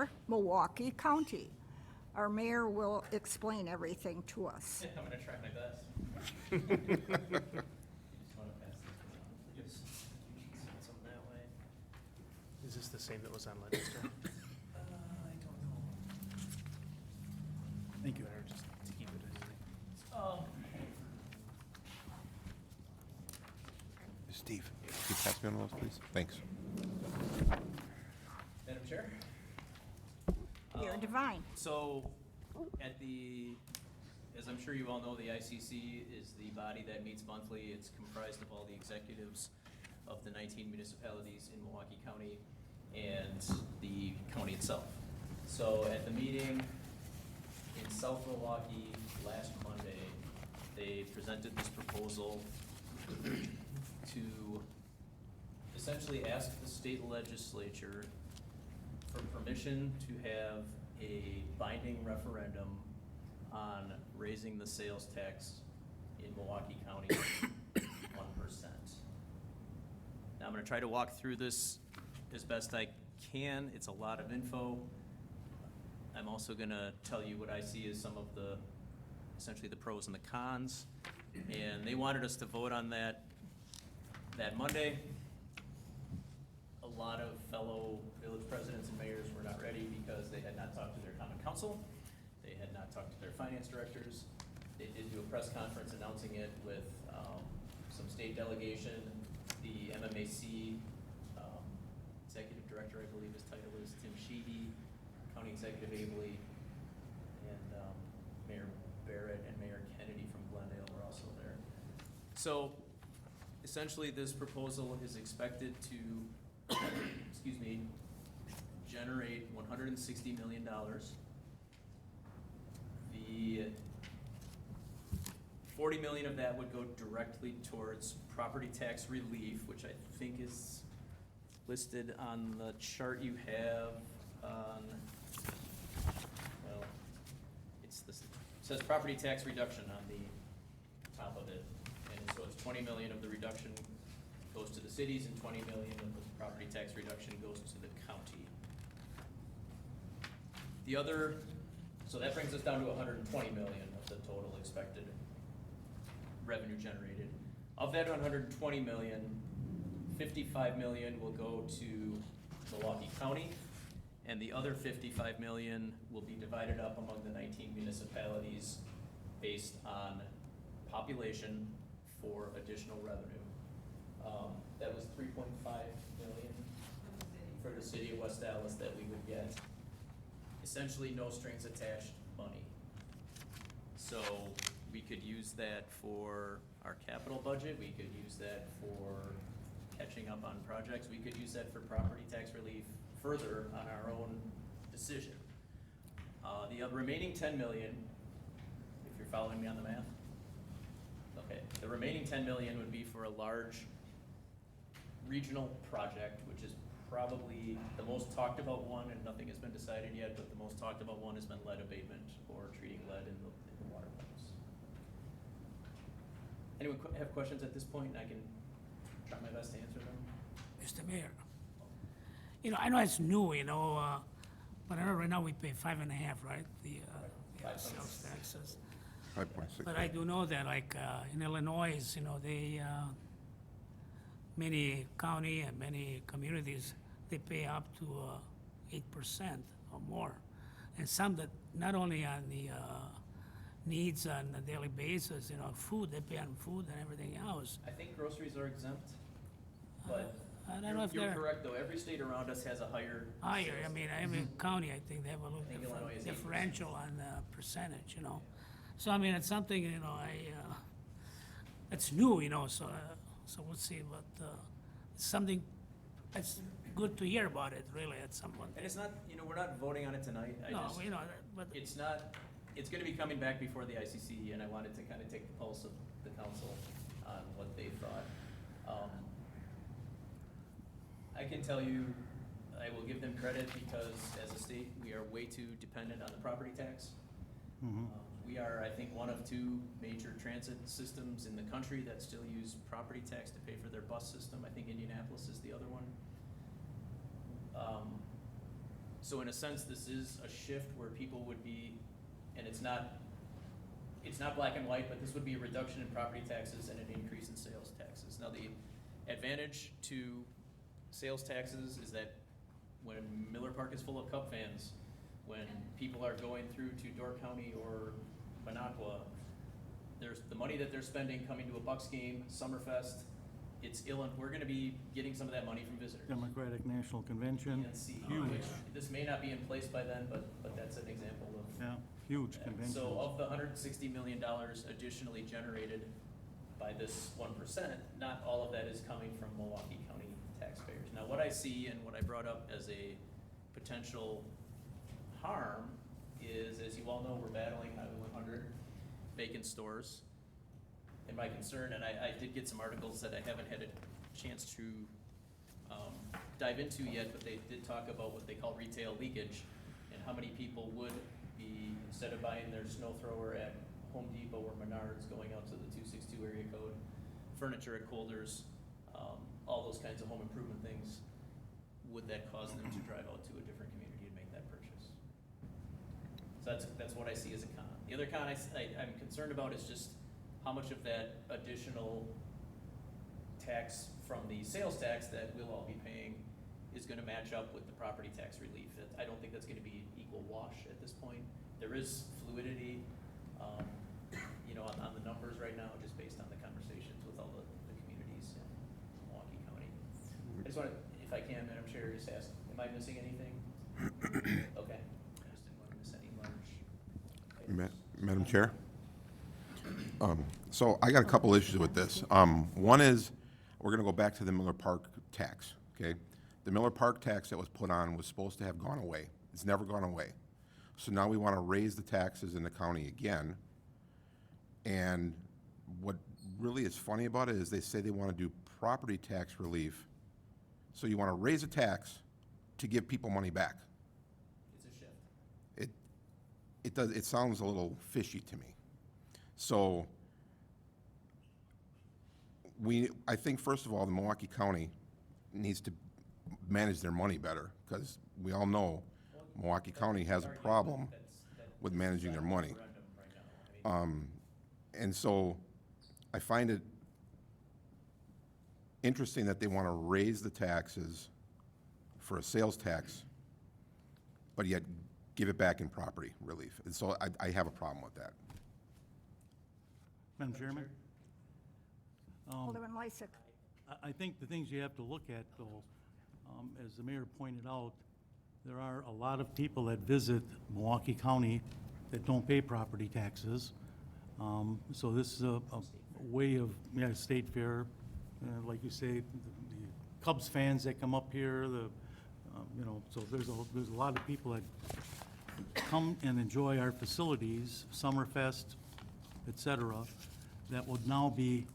for Milwaukee County. Our mayor will explain everything to us. I'm gonna try my best. You just wanna pass this around, please? You should send some that way. Is this the same that was on Legister? I don't know. Thank you. Better just to keep it easy. Steve, can you pass me one of those, please? Thanks. Madam Chair? Mayor Devine. So, as I'm sure you all know, the ICC is the body that meets monthly. It's comprised of all the executives of the 19 municipalities in Milwaukee County and the county itself. So at the meeting in South Milwaukee last Monday, they presented this proposal to essentially ask the state legislature for permission to have a binding referendum on raising the sales tax in Milwaukee County 1%. Now I'm gonna try to walk through this as best I can. It's a lot of info. I'm also gonna tell you what I see as some of the, essentially the pros and the cons. And they wanted us to vote on that Monday. A lot of fellow village presidents and mayors were not ready because they had not talked to their common council. They had not talked to their finance directors. They did do a press conference announcing it with some state delegation. The MMAC executive director, I believe his title is Tim Sheedy, County Executive Abley, and Mayor Barrett and Mayor Kennedy from Glendale were also there. So essentially this proposal is expected to, excuse me, generate $160 million. The 40 million of that would go directly towards property tax relief, which I think is listed on the chart you have on, well, it says property tax reduction on the top of it. And so it's 20 million of the reduction goes to the cities and 20 million of the property tax reduction goes to the county. The other, so that brings us down to 120 million of the total expected revenue generated. Of that 120 million, 55 million will go to Milwaukee County, and the other 55 million will be divided up among the 19 municipalities based on population for additional revenue. That was 3.5 million for the city of West Dallas that we would get. Essentially no strings attached money. So we could use that for our capital budget, we could use that for catching up on projects, we could use that for property tax relief further on our own decision. The remaining 10 million, if you're following me on the math, okay, the remaining 10 million would be for a large regional project, which is probably the most talked about one, and nothing has been decided yet, but the most talked about one has been lead abatement or treating lead in the water pipes. Anyone have questions at this point? I can try my best to answer them. Mr. Mayor, I know it's new, but I know right now we pay 5.5, right? The 5.6. sales taxes. 5.6. But I do know that, like, in Illinois, they, many county and many communities, they pay up to 8% or more. And some that not only on the needs on a daily basis, food, they pay on food and everything else. I think groceries are exempt, but I don't know if you're they're correct though. Every state around us has a higher. higher. sales I mean, every county, I think they have a little think Illinois is 8%. differential on the percentage, So, I mean, it's something, it's new, so we'll see, but it's something, it's good to hear about it, really, at some point. And it's not, we're not voting on it tonight. No, but It's not, it's gonna be coming back before the ICC, and I wanted to kind of take the pulse of the council on what they thought. I can tell you, I will give them credit because as a state, we are way too dependent on the property tax. We are, I think, one of two major transit systems in the country that still use property tax to pay for their bus system. I think Indianapolis is the other one. So in a sense, this is a shift where people would be, and it's not black and white, but this would be a reduction in property taxes and an increase in sales taxes. Now, the advantage to sales taxes is that when Miller Park is full of Cub fans, when people are going through to Door County or Minocqua, there's the money that they're spending coming to a Bucks game, Summerfest, we're gonna be getting some of that money from visitors. Democratic National Convention, DNC, huge, which this may not be in place by then, but that's an example of. yeah, huge that. convention. So of the $160 million additionally generated by this 1%, not all of that is coming from Milwaukee County taxpayers. Now, what I see and what I brought up as a potential harm is, as you all know, we're battling Highway 100 vacant stores. And my concern, and I did get some articles that I haven't had a chance to dive into yet, but they did talk about what they call retail leakage and how many people would be, instead of buying their snow thrower at Home Depot or Menards, going out to the 262 area code, furniture at Colders, all those kinds of home improvement things, would that cause them to drive out to a different community and make that purchase? So that's what I see as a con. The other con I'm concerned about is just how much of that additional tax from the sales tax that we'll all be paying is gonna match up with the property tax relief. I don't think that's gonna be an equal wash at this point. There is fluidity, on the numbers right now, just based on the conversations with all the communities in Milwaukee County. I just wanna, if I can, Madam Chair, just ask, am I missing anything? Okay, I just didn't wanna miss any large items. Madam Chair? So I got a couple issues with this. One is, we're gonna go back to the Miller Park tax, okay? The Miller Park tax that was put on was supposed to have gone away. It's never gone away. So now we wanna raise the taxes in the county again. And what really is funny about it is they say they wanna do property tax relief. So you wanna raise a tax to give people money back. It's a shift. It sounds a little fishy to me. So I think, first of all, the Milwaukee County needs to manage their money better, because we all know Milwaukee County has a problem with managing their money. And so I find it interesting that they want to raise the taxes for a sales tax, but yet give it back in property relief. And so I have a problem with that. Madam Chairman? Alderman Lysick. I think the things you have to look at, though, as the mayor pointed out, there are a lot of people that visit Milwaukee County that don't pay property taxes. So this is a way of, state fair, like you say, the Cubs fans that come up here, so there's a lot of people that come and enjoy our facilities, Summerfest, et cetera, that would now be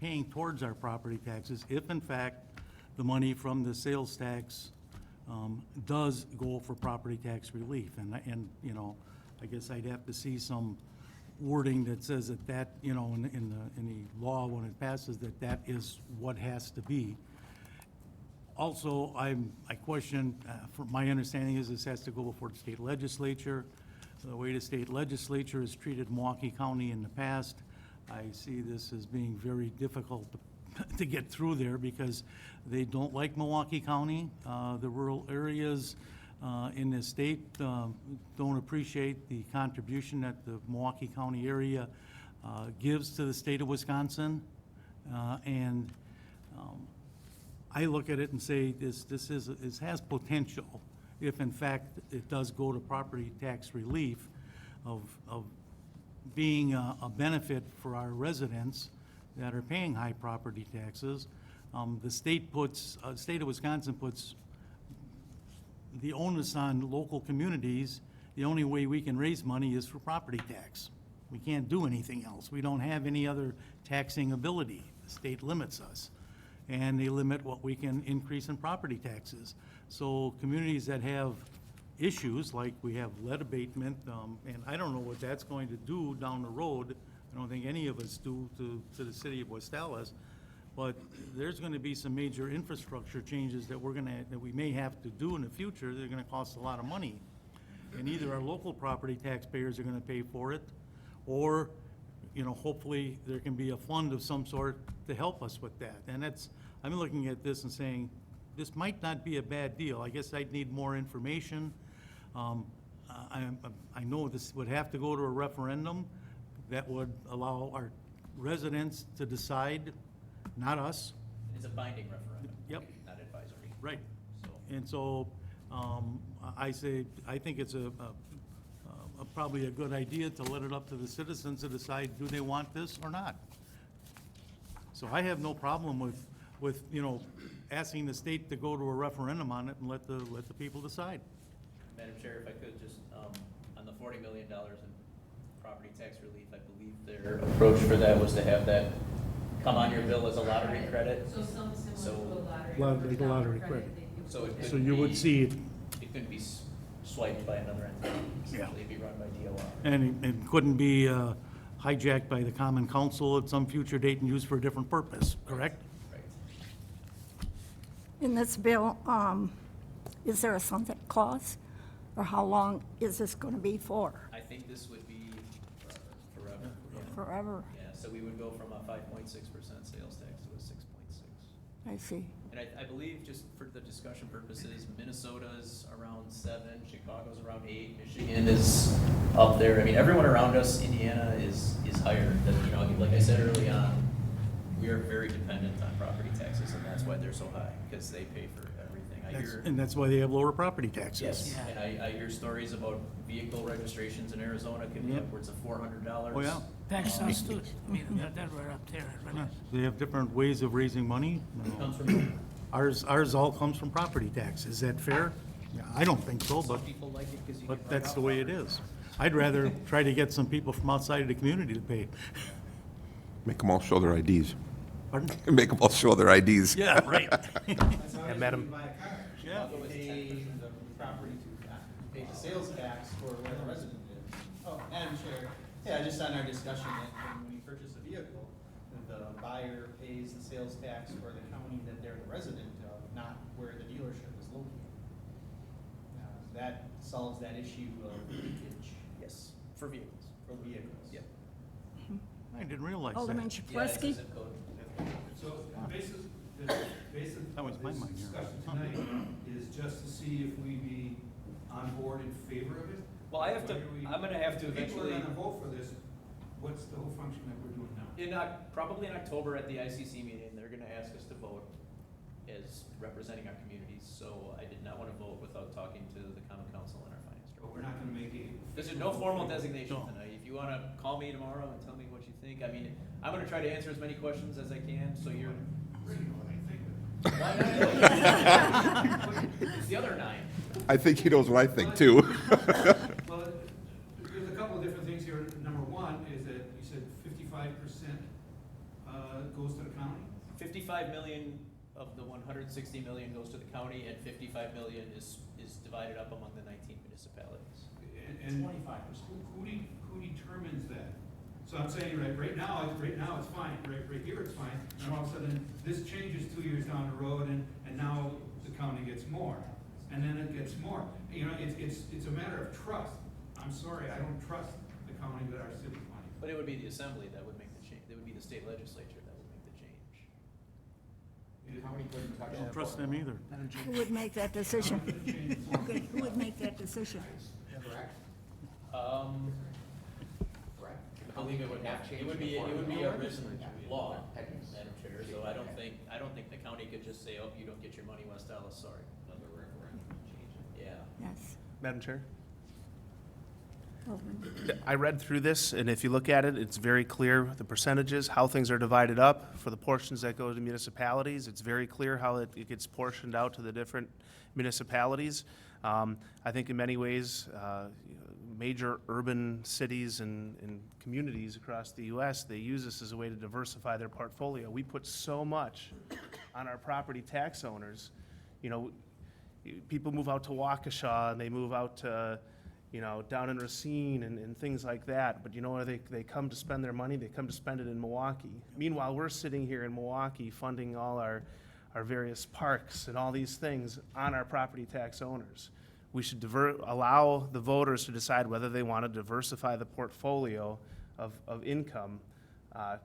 paying towards our property taxes if in fact the money from the sales tax does go for property tax relief. And I guess I'd have to see some wording that says that, in the law when it passes, that is what has to be. Also, I question, from my understanding is this has to go before the state legislature. The way the state legislature has treated Milwaukee County in the past, I see this as being very difficult to get through there because they don't like Milwaukee County. The rural areas in the state don't appreciate the contribution that the Milwaukee County area gives to the state of Wisconsin. And I look at it and say this has potential if in fact it does go to property tax relief of being a benefit for our residents that are paying high property taxes. The state of Wisconsin puts the onus on local communities. The only way we can raise money is for property tax. We can't do anything else. We don't have any other taxing ability. The state limits us, and they limit what we can increase in property taxes. So communities that have issues, like we have lead abatement, and I don't know what that's going to do down the road. I don't think any of us do to the city of West Allis. but there's gonna be some major infrastructure changes that that we may have to do in the future. They're gonna cost a lot of money. And either our local property taxpayers are gonna pay for it, or, hopefully there can be a fund of some sort to help us with that. And I'm looking at this and saying, this might not be a bad deal. I guess I'd need more information. I know this would have to go to a referendum that would allow our residents to decide, not us. It's a binding referendum. Yep. Not advisory. Right. So, And so, I think it's probably a good idea to let it up to the citizens to decide, do they want this or not? So I have no problem with, asking the state to go to a referendum on it and let the people decide. Madam Chair, if I could just, on the $40 million in property tax relief, I believe their approach for that was to have that come on your bill as a lottery credit. So some similar So- to a lottery. Like a lottery credit credit. that you- So it So couldn't you would be- see it, It couldn't be swiped by another entity, essentially it'd be run by DOR. And it couldn't be hijacked by the common council at some future date and used for a different purpose, correct? Right. In this bill, is there a sunset clause? Or how long is this going to be for? I think this would be forever. Yeah. Forever? Yeah, so we would go from a 5.6% sales tax to a 6.6. I see. And I believe, just for the discussion purposes, Minnesota's around 7, Chicago's around 8, Michigan is up there. I mean, everyone around us, Indiana is higher. That, like I said early on, we are very dependent on property taxes, and that's why they're so high, because they pay for everything. I hear, And that's why they have lower property taxes. yes, Yeah. and I hear stories about vehicle registrations in Arizona can be Yep. upwards of $400. Oh, yeah. Texas too, I mean, they're right up there, Yeah, right? They have different ways of raising money. Comes from, Ours all comes from property tax. Is that fair? Yeah, I don't think so, some but, people like it because you can. but write that's off the way it property. is. I'd rather try to get some people from outside of the community to pay. Make them all show their IDs. Pardon? Make them all show their IDs. Yeah, right. And Madam, Yeah. Pay the property to, pay the sales tax for where the resident is. Oh, Madam Chair, yeah, just on our discussion that when we purchase a vehicle, the buyer pays the sales tax for the county that they're the resident of, not where the dealership is located. That solves that issue of leakage Yes, for vehicles. for vehicles. Yep. I didn't realize Alderman that. Yeah, it's a Chafleski? zip code. So the basis That was of my this mind here. discussion tonight is just to see if we be on board in favor of it. Well, I have to, Whether we- I'm gonna have to If people eventually, are gonna vote for this, what's the whole function that we're doing now? probably in October at the ICC meeting, they're gonna ask us to vote as representing our communities, so I did not wanna vote without talking to the common council and our finance But director. we're not gonna make a. This is no formal designation No. tonight. If you wanna call me tomorrow and tell me what you think, I mean, I'm gonna try to answer as many questions as I can, so you're. Really know what I think. Why not? It's the other 9. I think he knows what I think too. Well, there's a couple of different things here. Number one is that you said 55% goes to the county? 55 million of the 160 million goes to the county, and 55 million is divided up among the 19 municipalities. And 25%. Who determines that? So I'm saying, right now, it's fine, right here it's fine, and all of a sudden, this changes 2 years down the road, and now the county gets more, and then it gets more. It's a matter of trust. I'm sorry, I don't trust the county with our city money. But it would be the assembly that would make the change, it would be the state legislature that would make the change. I don't trust them either. Who would make that decision? Okay, who would make that decision? I believe it would be a written law, Madam Chair, so I don't think the county could just say, oh, you don't get your money, West Dallas, sorry. Yeah. Yes. Madam Chair? Alderman. I read through this, and if you look at it, it's very clear, the percentages, how things are divided up. For the portions that go to municipalities, it's very clear how it gets portioned out to the different municipalities. I think in many ways, major urban cities and communities across the U.S., they use this as a way to diversify their portfolio. We put so much on our property tax owners. People move out to Waukesha, and they move out to, you know, down in Racine and things like that. But you know where they come to spend their money? They come to spend it in Milwaukee. Meanwhile, we're sitting here in Milwaukee funding all our various parks and all these things on our property tax owners. We should allow the voters to decide whether they want to diversify the portfolio of income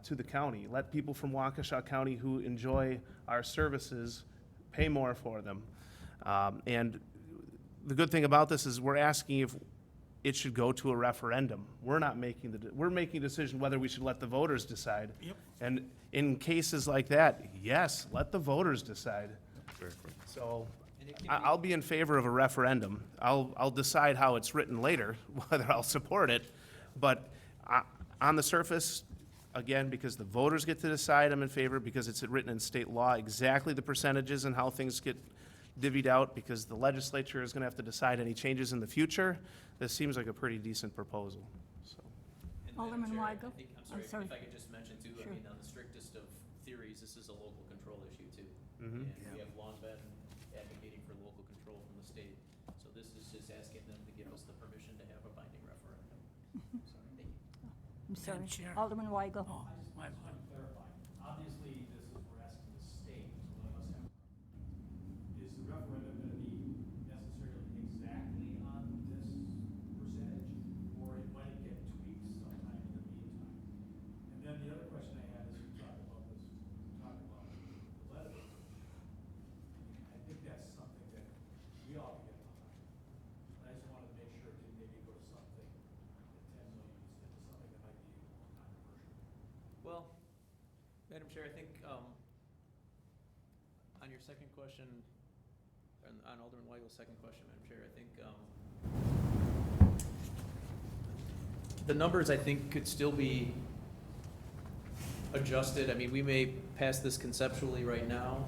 to the county. Let people from Waukesha County who enjoy our services pay more for them. And the good thing about this is we're asking if it should go to a referendum. We're not making we're making a decision whether we should let the voters decide. Yep. And in cases like that, yes, let the voters decide. So I'll be in favor of a referendum. I'll decide how it's written later, whether I'll support it. But on the surface, again, because the voters get to decide, I'm in favor, because it's written in state law, exactly the percentages and how things get divvied out, because the legislature is gonna have to decide any changes in the future. This seems like a pretty decent proposal, so. And Madam Alderman Chair, Weigel? I'm I'm sorry, sorry. if I could just mention too, I Sure. mean, on the strictest of theories, this is a local control issue too. Mhm. And we have long been advocating for local control from the state. So this is just asking them to give us the permission to have a binding referendum. So, thank you. I'm sorry. Chair. Alderman Weigel. Oh, my, Clarify, obviously, this is, we're asking the state to let us have. Is the referendum gonna be necessarily exactly on this percentage, or might it get tweaked sometime in the meantime? And then the other question I had is, you talk about this, talk about the levy. I think that's something that we all can get behind. But I just wanted to make sure it didn't maybe go to something, that 10 million instead of something that might be more controversial. Well, Madam Chair, I think, on your second question, on Alderman Weigel's second question, Madam Chair, I think, the numbers, I think, could still be adjusted. I mean, we may pass this conceptually right now.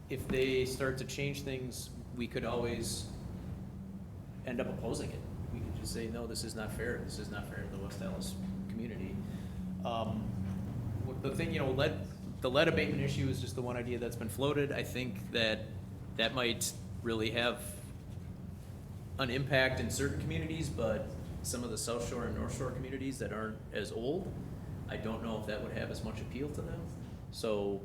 If they start to change things, we could always end up opposing it. We could just say, no, this is not fair. This is not fair to the West Dallas community. The thing, you know, the lead abatement issue is just the one idea that's been floated. I think that might really have an impact in certain communities, but some of the South Shore and North Shore communities that aren't as old, I don't know if that would have as much appeal to them. So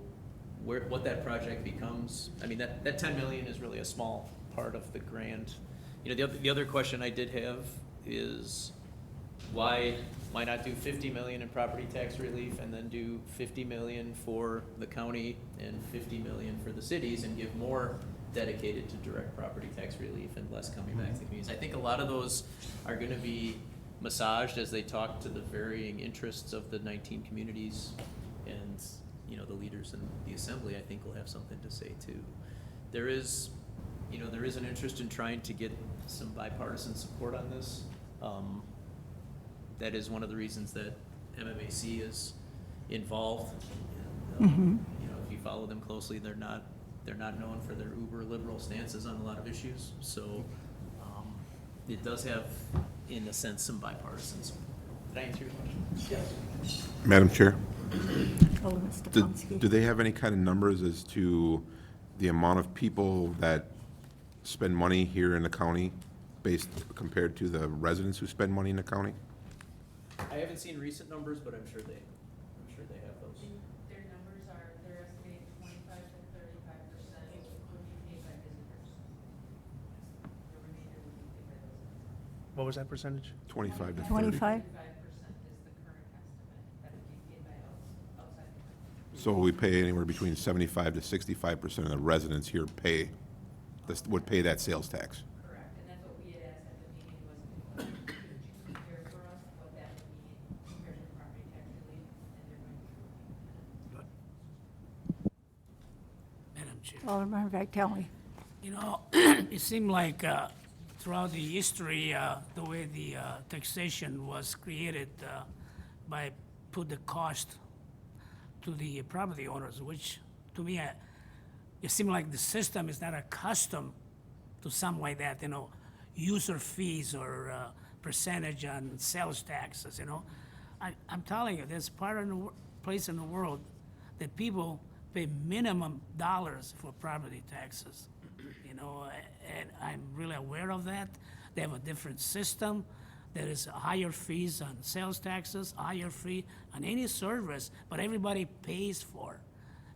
what that project becomes, I mean, that 10 million is really a small part of the grand. You know, the other question I did have is why not do 50 million in property tax relief and then do 50 million for the county and 50 million for the cities and give more dedicated to direct property tax relief and less coming back to the communities. I think a lot of those are gonna be massaged as they talk to the varying interests of the 19 communities, and, you know, the leaders in the assembly, I think, will have something to say too. There is an interest in trying to get some bipartisan support on this. That is one of the reasons that MMAC is involved. And, you know, if you follow them closely, they're not known for their uber liberal stances on a lot of issues. So it does have, in a sense, some bipartisan support. Did I answer your question? Yes. Madam Chair, Alderman do Stefanski. they have any kind of numbers as to the amount of people that spend money here in the county based, compared to the residents who spend money in the county? I haven't seen recent numbers, but I'm sure they have those. Their numbers are, they're estimating 25 to 35% would be paid by visitors. The remainder would be paid by those. What was that percentage? 25 to 30? 25? 35% is the current estimate that would be paid by outside. So we pay anywhere between 75 to 65% of the residents here would pay that sales tax. Correct, and that's what we had asked at the meeting was, could you compare for us what that would mean compared to the property tax relief? And they're going to be looking at it. Madam Chair. Alderman Vitale. You know, it seemed like throughout the history, the way the taxation was created by put the cost to the property owners, which to me, it seemed like the system is not accustomed to something like that, you know, user fees or percentage on sales taxes, you know. I'm telling you, there's place in the world that people pay minimum dollars for property taxes, you know, and I'm really aware of that. They have a different system. There is higher fees on sales taxes, higher fee on any service, but everybody pays for.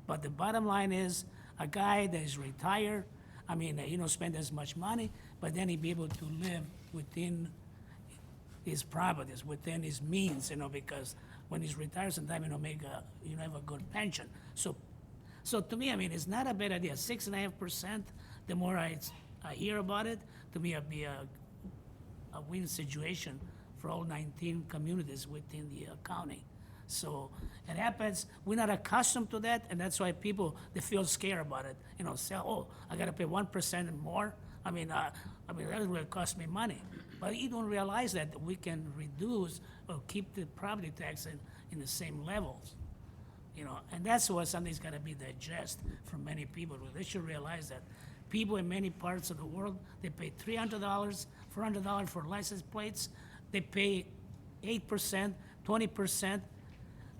But the bottom line is, a guy that is retired, I mean, he don't spend as much money, but then he be able to live within his properties, within his means, because when he's retired, sometimes have a good pension. So to me, I mean, it's not a bad idea. 6.5%, the more I hear about it, to me, it'd be a win situation for all 19 communities within the county. So it happens, we're not accustomed to that, and that's why people, they feel scared about it. Say, oh, I gotta pay 1% and more. I mean, that will cost me money. But you don't realize that we can reduce or keep the property tax in the same levels. And that's what something's gotta be digested for many people. They should realize that people in many parts of the world, they pay $300, $400 for license plates. They pay 8%, 20%,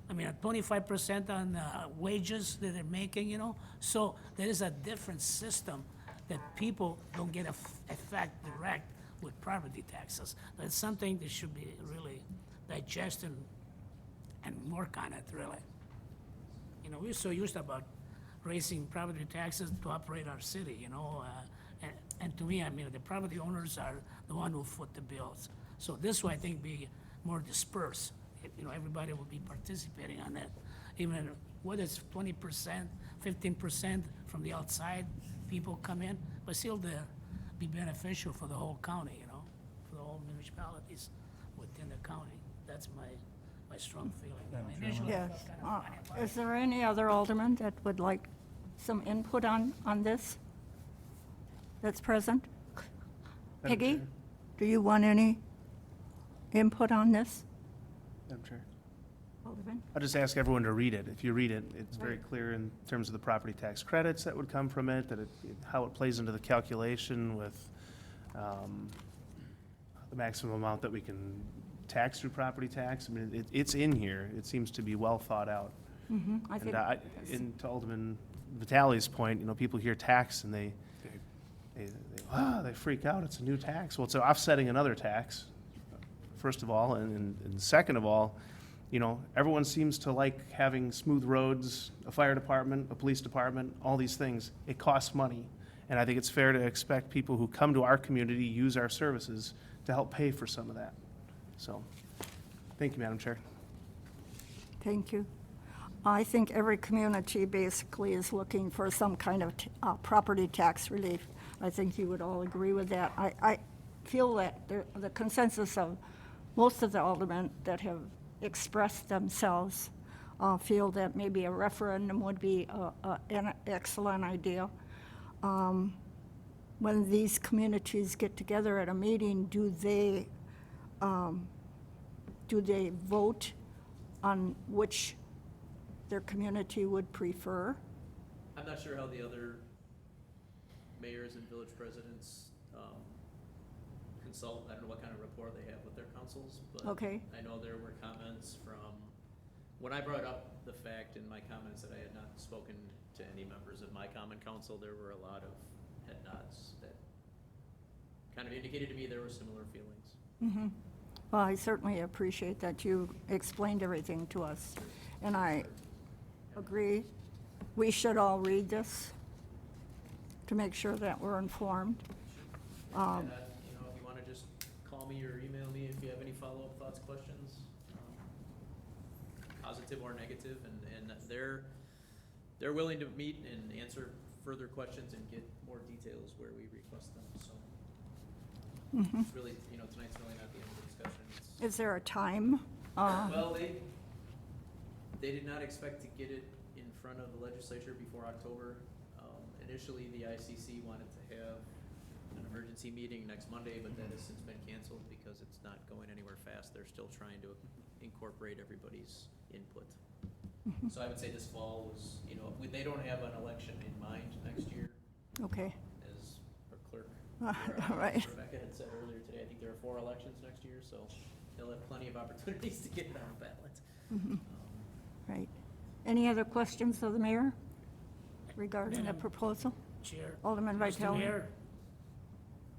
25% on wages that they're making, So there is a different system that people don't get effect direct with property taxes. That's something that should be really digested and work on it, really. We're so used about raising property taxes to operate our city, and to me, the property owners are the one who foot the bills. So this will, I think, be more dispersed. Everybody will be participating on that, even whether it's 20%, 15% from the outside, people come in, but still be beneficial for the whole county, for the whole municipalities within the county. That's my strong feeling. Initially, I Yes. felt kind of funny about it. Is there any other alderman that would like some input on this that's present? Peggy, do you want any input on this, Madam Chair. Alderman? I'll just ask everyone to read it. If you read it, it's very clear in terms of the property tax credits that would come from it, how it plays into the calculation with the maximum amount that we can tax through property tax. It's in here. It seems to be well thought out. I think, And to Alderman Vitale's point, people hear tax and they freak out. It's a new tax. Well, it's offsetting another tax, first of all, and second of all, everyone seems to like having smooth roads, a fire department, a police department, all these things. It costs money, and I think it's fair to expect people who come to our community, use our services, to help pay for some of that. So, thank you, Madam Chair. thank you. I think every community basically is looking for some kind of property tax relief. I think you would all agree with that. I feel that the consensus of most of the aldermen that have expressed themselves feel that maybe a referendum would be an excellent idea. When these communities get together at a meeting, do they vote on which their community would prefer? I'm not sure how the other mayors and village presidents consult. I don't know what kind of rapport they have with their councils, but Okay. I know there were comments from, when I brought up the fact in my comments that I had not spoken to any members of my common council, there were a lot of head nods that kind of indicated to me there were similar feelings. Well, I certainly appreciate that you explained everything to us, and I agree. We should all read this to make sure that we're informed. And, if you wanna just call me or email me if you have any follow-up thoughts, questions, positive or negative, and they're willing to meet and answer further questions and get more details where we request them, so. It's really, tonight's really not the end of the discussion. Is there a time? Well, they did not expect to get it in front of the legislature before October. Initially, the ICC wanted to have an emergency meeting next Monday, but that has since been canceled because it's not going anywhere fast. They're still trying to incorporate everybody's input. So I would say this fall was, they don't have an election in mind next year, Okay, as our clerk, all right. Rebecca had said earlier today. I think there are 4 elections next year, so they'll have plenty of opportunities to get it on the ballot. Right. Any other questions of the mayor regarding the Madam proposal? Chair. Alderman Mr. Vitale? Mayor,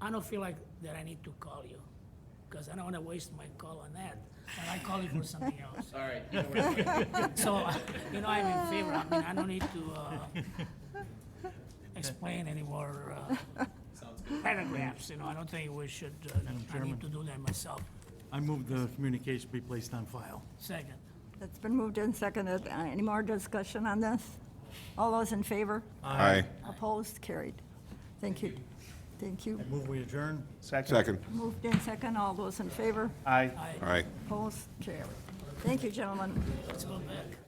I don't feel like that I need to call you, because I don't want to waste my call on that, and I call you for something else. All right, you know where- So, you know, I'm in favor, I mean, I don't need to explain any more sounds good. paragraphs, you know, I don't think we should, Madam I Chairman. need to do that myself. I move the communication be placed on file. Second. It's been moved and seconded. Any more discussion on this? All those in favor? Aye. Opposed? Carried. Thank you. Thank you. I move we adjourn. Second. Moved in second. All those in favor? Aye. Aye. Aye. Opposed? Carried. Thank you, gentlemen. Let's go back.